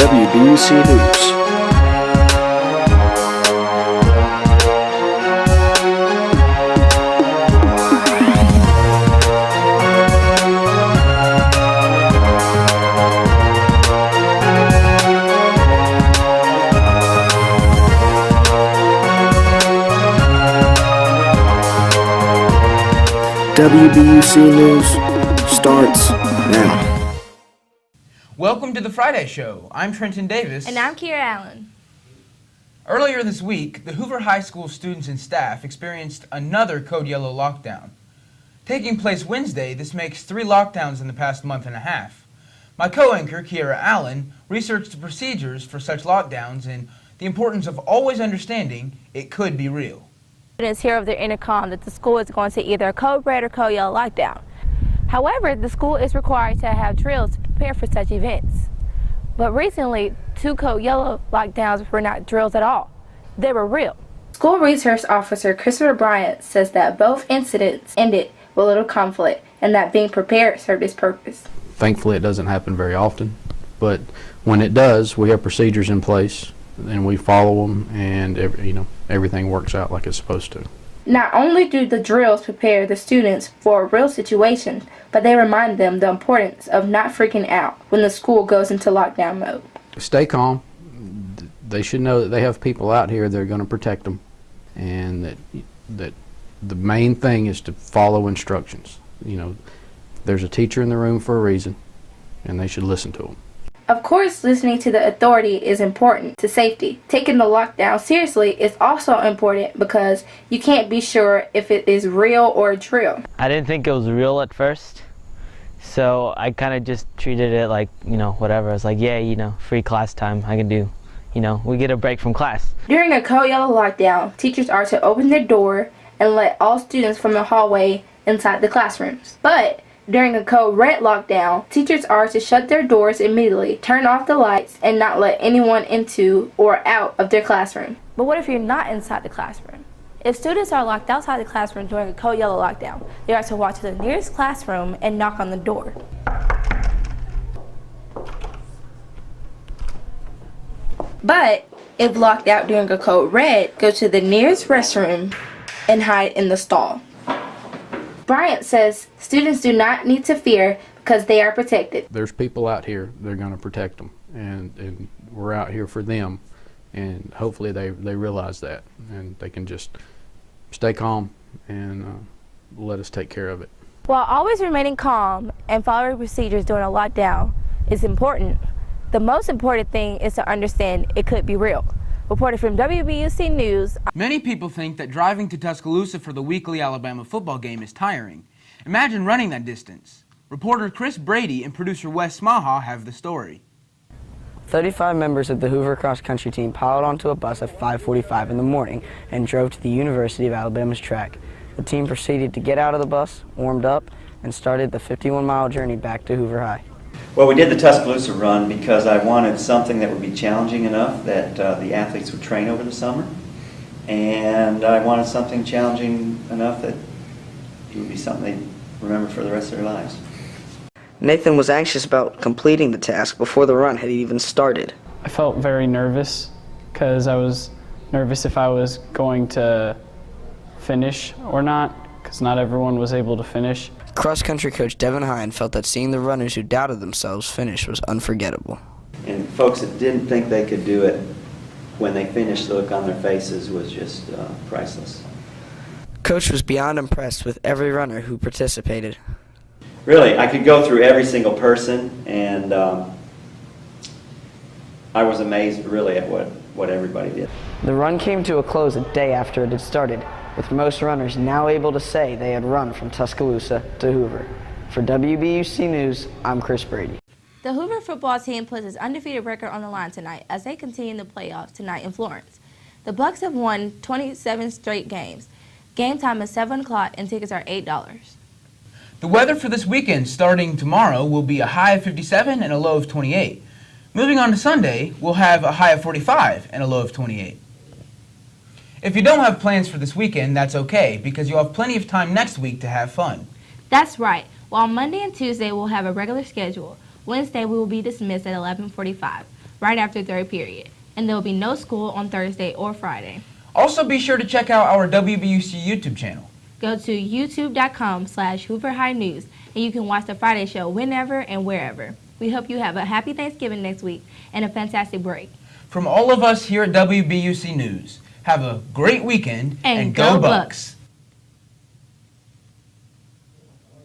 WBUC News. WBUC News starts now. Welcome to the Friday Show. I'm Trenton Davis. And I'm Kiara Allen. Earlier this week, the Hoover High School students and staff experienced another Code Yellow lockdown. Taking place Wednesday, this makes 3 lockdowns in the past month and a half. My co-anchor, Kiara Allen, researched the procedures for such lockdowns and the importance of always understanding it could be real. Students hear over their intercom that the school is going to either a code red or code yellow lockdown. However, the school is required to have drills to prepare for such events. But recently, 2 code yellow lockdowns were not drills at all. They were real. School Resource Officer Christopher Bryant says that both incidents ended with little conflict and that being prepared served its purpose. Thankfully, it doesn't happen very often, but when it does, we have procedures in place and we follow them, and everything works out like it's supposed to. Not only do the drills prepare the students for real situations, but they remind them the importance of not freaking out when the school goes into lockdown mode. Stay calm. They should know that they have people out here that are going to protect them, and that the main thing is to follow instructions. There's a teacher in the room for a reason, and they should listen to them. Of course, listening to the authority is important to safety. Taking the lockdown seriously is also important because you can't be sure if it is real or a drill. I didn't think it was real at first, so I kind of just treated it like, whatever. I was like, yeah, free class time, I can do, we get a break from class. During a code yellow lockdown, teachers are to open their door and let all students from the hallway inside the classrooms. But during a code red lockdown, teachers are to shut their doors immediately, turn off the lights, and not let anyone into or out of their classroom. But what if you're not inside the classroom? If students are locked outside the classroom during a code yellow lockdown, they are to walk to the nearest classroom and knock on the door. But if locked out during a code red, go to the nearest restroom and hide in the stall. Bryant says students do not need to fear because they are protected. There's people out here that are going to protect them, and we're out here for them, and hopefully they realize that, and they can just stay calm and let us take care of it. While always remaining calm and following procedures during a lockdown is important, the most important thing is to understand it could be real. Reported from WBUC News. Many people think that driving to Tuscaloosa for the weekly Alabama football game is tiring. Imagine running that distance. Reporter Brady and producer Smaha have the story. 35 members of the Hoover cross-country team piled onto a bus at 5:45 in the morning and drove to the University of Alabama's track. The team proceeded to get out of the bus, warmed up, and started the 51-mile journey back to Hoover High. Well, we did the Tuscaloosa run because I wanted something that would be challenging enough that the athletes would train over the summer, and I wanted something challenging enough that it would be something they'd remember for the rest of their lives. Nathan was anxious about completing the task before the run had even started. I felt very nervous because I was nervous if I was going to finish or not, because not everyone was able to finish. Cross-country coach Devin Hine felt that seeing the runners who doubted themselves finish was unforgettable. And folks that didn't think they could do it, when they finished, the look on their faces was just priceless. Coach was beyond impressed with every runner who participated. Really, I could go through every single person, and I was amazed really at what everybody did. The run came to a close a day after it had started, with most runners now able to say they had run from Tuscaloosa to Hoover. For WBUC News, I'm Chris Brady. The Hoover football team puts its undefeated record on the line tonight as they continue the playoffs tonight in Florence. The Bucks have won 27 straight games. Game time is 7 o'clock and tickets are $8. The weather for this weekend starting tomorrow will be a high of 57 and a low of 28. Moving on to Sunday, we'll have a high of 45 and a low of 28. If you don't have plans for this weekend, that's okay, because you'll have plenty of time next week to have fun. That's right. While Monday and Tuesday we'll have a regular schedule, Wednesday we will be dismissed at 11:45. right after third period. And there will be no school on Thursday or Friday. Also, be sure to check out our WBUC YouTube channel. Go to youtube.com/Hoover High News, and you can watch the Friday show whenever and wherever. We hope you have a happy Thanksgiving next week and a fantastic break. From all of us here at WBUC News, have a great weekend And go Bucks!